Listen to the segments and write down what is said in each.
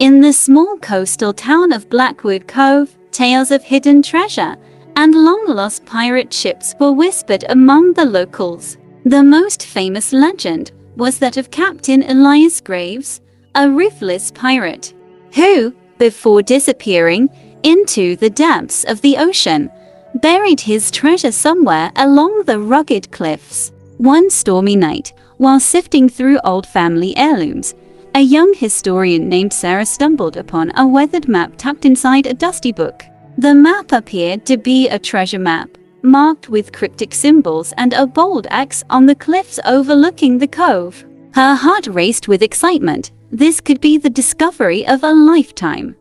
In the small coastal town of Blackwood Cove, tales of hidden treasure and long-lost pirate ships were whispered among the locals. The most famous legend was that of Captain Elias Graves, a ruthless pirate, who, before disappearing into the depths of the ocean, buried his treasure somewhere along the rugged cliffs. One stormy night, while sifting through old family heirlooms, a young historian named Sarah stumbled upon a weathered map tucked inside a dusty book. The map appeared to be a treasure map, marked with cryptic symbols and a bold X on the cliffs overlooking the cove. Her heart raced with excitement. This could be the discovery of a lifetime.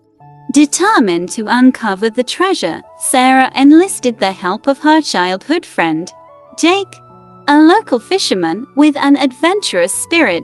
Determined to uncover the treasure, Sarah enlisted the help of her childhood friend, Jake, a local fisherman with an adventurous spirit.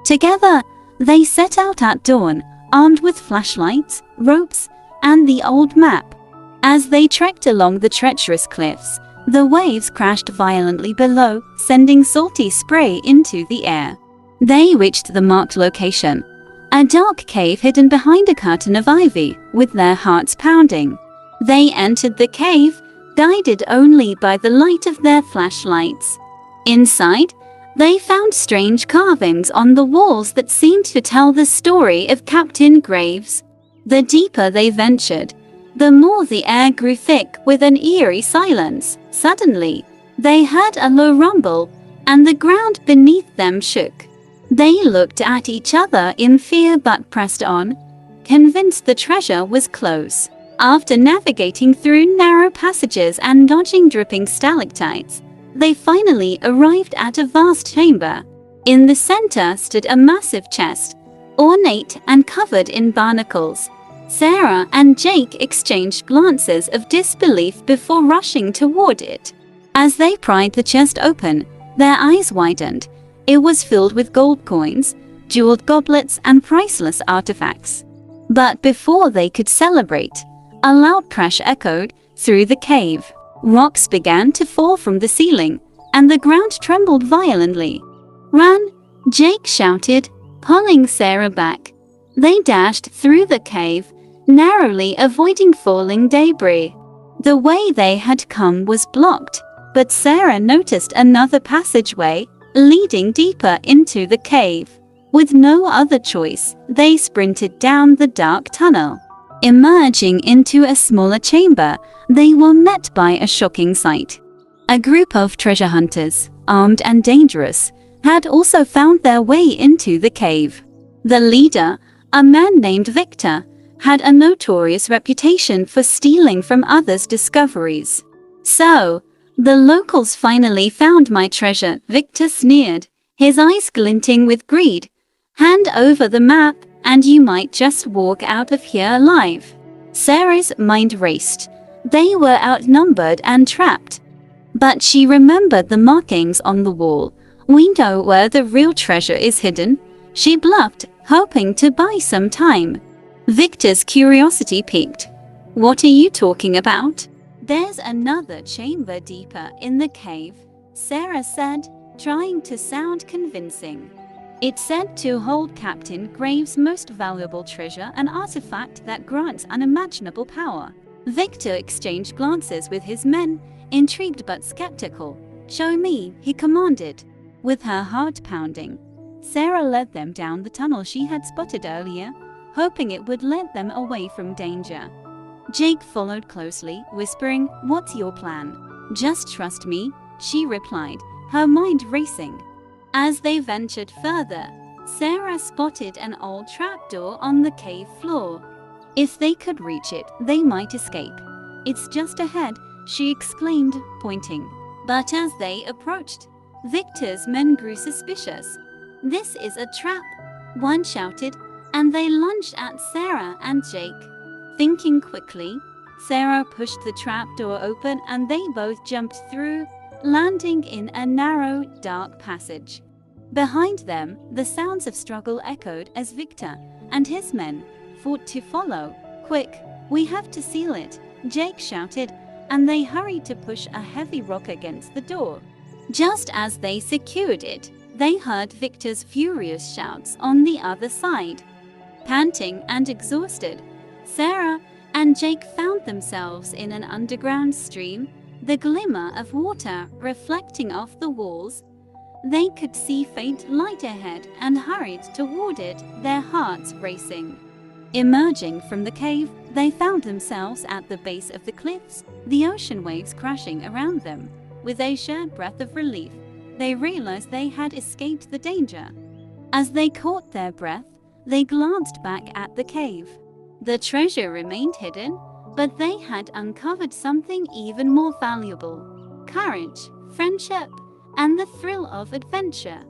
Together, they set out at dawn, armed with flashlights, ropes, and the old map. As they trekked along the treacherous cliffs, the waves crashed violently below, sending salty spray into the air. They reached the marked location, a dark cave hidden behind a curtain of ivy, with their hearts pounding. They entered the cave, guided only by the light of their flashlights. Inside, they found strange carvings on the walls that seemed to tell the story of Captain Graves. The deeper they ventured, the more the air grew thick with an eerie silence. Suddenly, they heard a low rumble, and the ground beneath them shook. They looked at each other in fear but pressed on, convinced the treasure was close. After navigating through narrow passages and dodging dripping stalactites, they finally arrived at a vast chamber. In the center stood a massive chest, ornate and covered in barnacles. Sarah and Jake exchanged glances of disbelief before rushing toward it. As they pried the chest open, their eyes widened. It was filled with gold coins, jeweled goblets, and priceless artifacts. But before they could celebrate, a loud crash echoed through the cave. Rocks began to fall from the ceiling, and the ground trembled violently. "Run!" Jake shouted, pulling Sarah back. They dashed through the cave, narrowly avoiding falling debris. The way they had come was blocked, but Sarah noticed another passageway leading deeper into the cave. With no other choice, they sprinted down the dark tunnel. Emerging into a smaller chamber, they were met by a shocking sight. A group of treasure hunters, armed and dangerous, had also found their way into the cave. The leader, a man named Victor, had a notorious reputation for stealing from others' discoveries. "So, the locals finally found my treasure," Victor sneered, his eyes glinting with greed. "Hand over the map, and you might just walk out of here alive." Sarah's mind raced. They were outnumbered and trapped. But she remembered the markings on the wall. "We know where the real treasure is hidden," she bluffed, hoping to buy some time. Victor's curiosity piqued. "What are you talking about?" "There's another chamber deeper in the cave," Sarah said, trying to sound convincing. "It's said to hold Captain Graves' most valuable treasure, an artifact that grants unimaginable power." Victor exchanged glances with his men, intrigued but skeptical. "Show me," he commanded. With her heart pounding, Sarah led them down the tunnel she had spotted earlier, hoping it would lead them away from danger. Jake followed closely, whispering, "What's your plan?" "Just trust me," she replied, her mind racing. As they ventured further, Sarah spotted an old trapdoor on the cave floor. If they could reach it, they might escape. "It's just ahead," she exclaimed, pointing. But as they approached, Victor's men grew suspicious. "This is a trap," one shouted, and they lunged at Sarah and Jake. Thinking quickly, Sarah pushed the trapdoor open and they both jumped through, landing in a narrow, dark passage. Behind them, the sounds of struggle echoed as Victor and his men fought to follow. "Quick, we have to seal it," Jake shouted, and they hurried to push a heavy rock against the door. Just as they secured it, they heard Victor's furious shouts on the other side. Panting and exhausted, Sarah and Jake found themselves in an underground stream, the glimmer of water reflecting off the walls. They could see faint light ahead and hurried toward it, their hearts racing. Emerging from the cave, they found themselves at the base of the cliffs, the ocean waves crashing around them. With a shared breath of relief, they realized they had escaped the danger. As they caught their breath, they glanced back at the cave. The treasure remained hidden, but they had uncovered something even more valuable: courage, friendship, and the thrill of adventure.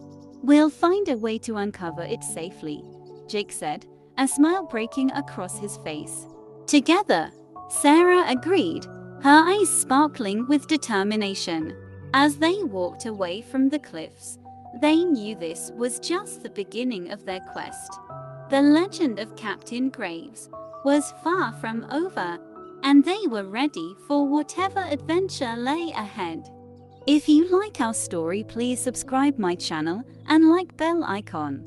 "We'll find a way to uncover it safely," Jake said, a smile breaking across his face. "Together," Sarah agreed, her eyes sparkling with determination. As they walked away from the cliffs, they knew this was just the beginning of their quest. The legend of Captain Graves was far from over, and they were ready for whatever adventure lay ahead. If you like our story, please subscribe my channel and like bell icon.